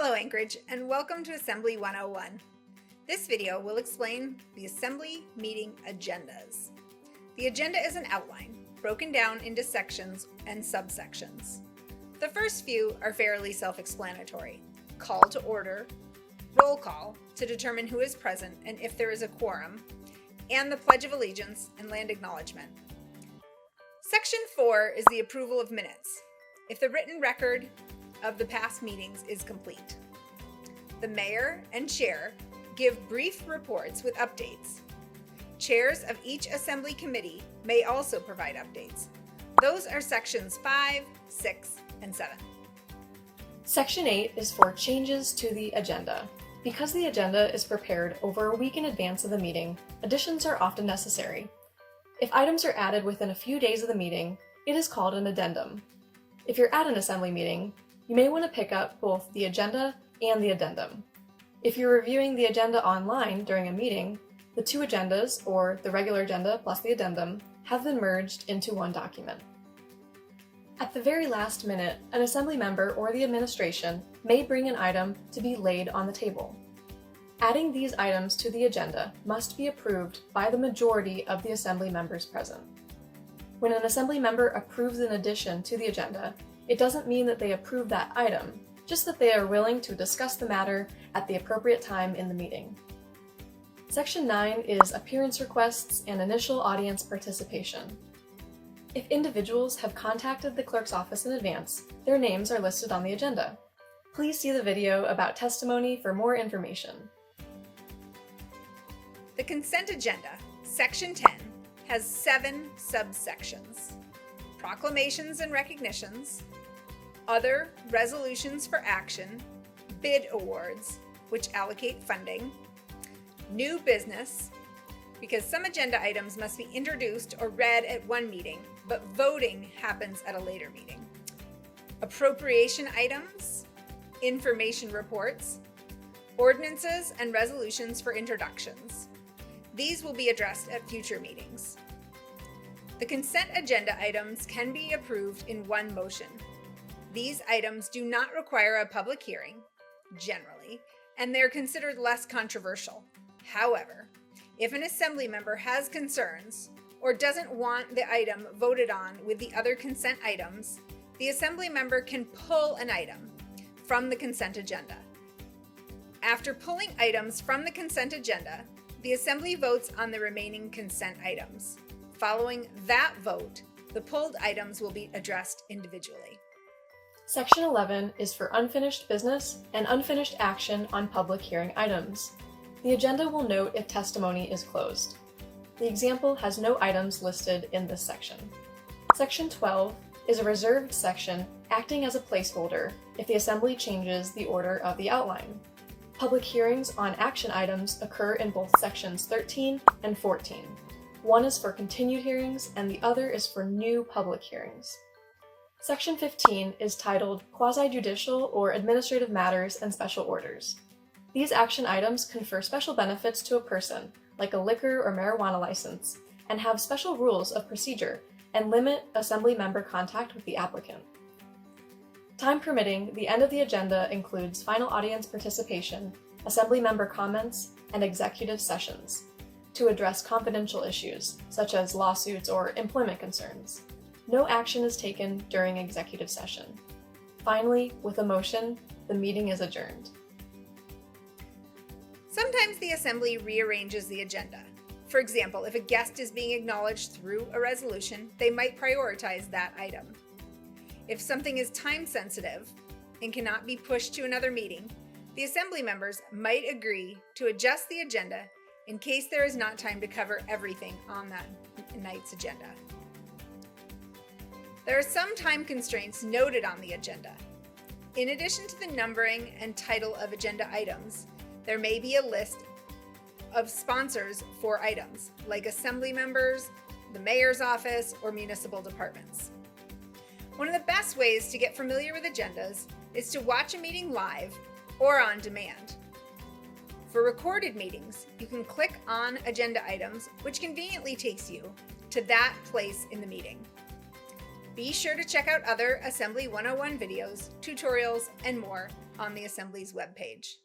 Hello Anchorage, and welcome to Assembly 101. This video will explain the Assembly meeting agendas. The agenda is an outline, broken down into sections and subsections. The first few are fairly self-explanatory. Call to order, roll call to determine who is present and if there is a quorum, and the Pledge of Allegiance and land acknowledgement. Section 4 is the approval of minutes, if the written record of the past meetings is complete. The mayor and chair give brief reports with updates. Chairs of each assembly committee may also provide updates. Those are sections 5, 6, and 7. Section 8 is for changes to the agenda. Because the agenda is prepared over a week in advance of the meeting, additions are often necessary. If items are added within a few days of the meeting, it is called an addendum. If you're at an assembly meeting, you may want to pick up both the agenda and the addendum. If you're reviewing the agenda online during a meeting, the two agendas, or the regular agenda plus the addendum, have been merged into one document. At the very last minute, an assembly member or the administration may bring an item to be laid on the table. Adding these items to the agenda must be approved by the majority of the assembly members present. When an assembly member approves an addition to the agenda, it doesn't mean that they approve that item, just that they are willing to discuss the matter at the appropriate time in the meeting. Section 9 is appearance requests and initial audience participation. If individuals have contacted the clerk's office in advance, their names are listed on the agenda. Please see the video about testimony for more information. The consent agenda, Section 10, has 7 subsections: proclamations and recognitions, other resolutions for action, bid awards, which allocate funding, new business, because some agenda items must be introduced or read at one meeting, but voting happens at a later meeting, appropriation items, information reports, ordinances and resolutions for introductions. These will be addressed at future meetings. The consent agenda items can be approved in one motion. These items do not require a public hearing, generally, and they're considered less controversial. However, if an assembly member has concerns or doesn't want the item voted on with the other consent items, the assembly member can pull an item from the consent agenda. After pulling items from the consent agenda, the assembly votes on the remaining consent items. Following that vote, the pulled items will be addressed individually. Section 11 is for unfinished business and unfinished action on public hearing items. The agenda will note if testimony is closed. The example has no items listed in this section. Section 12 is a reserved section acting as a placeholder if the assembly changes the order of the outline. Public hearings on action items occur in both sections 13 and 14. One is for continued hearings and the other is for new public hearings. Section 15 is titled Quasi-Judicial or Administrative Matters and Special Orders. These action items confer special benefits to a person, like a liquor or marijuana license, and have special rules of procedure and limit assembly member contact with the applicant. Time permitting, the end of the agenda includes final audience participation, assembly member comments, and executive sessions to address confidential issues, such as lawsuits or employment concerns. No action is taken during executive session. Finally, with a motion, the meeting is adjourned. Sometimes the assembly rearranges the agenda. For example, if a guest is being acknowledged through a resolution, they might prioritize that item. If something is time sensitive and cannot be pushed to another meeting, the assembly members might agree to adjust the agenda in case there is not time to cover everything on that night's agenda. There are some time constraints noted on the agenda. In addition to the numbering and title of agenda items, there may be a list of sponsors for items, like assembly members, the mayor's office, or municipal departments. One of the best ways to get familiar with agendas is to watch a meeting live or on demand. For recorded meetings, you can click on agenda items, which conveniently takes you to that place in the meeting. Be sure to check out other Assembly 101 videos, tutorials, and more on the Assembly's webpage.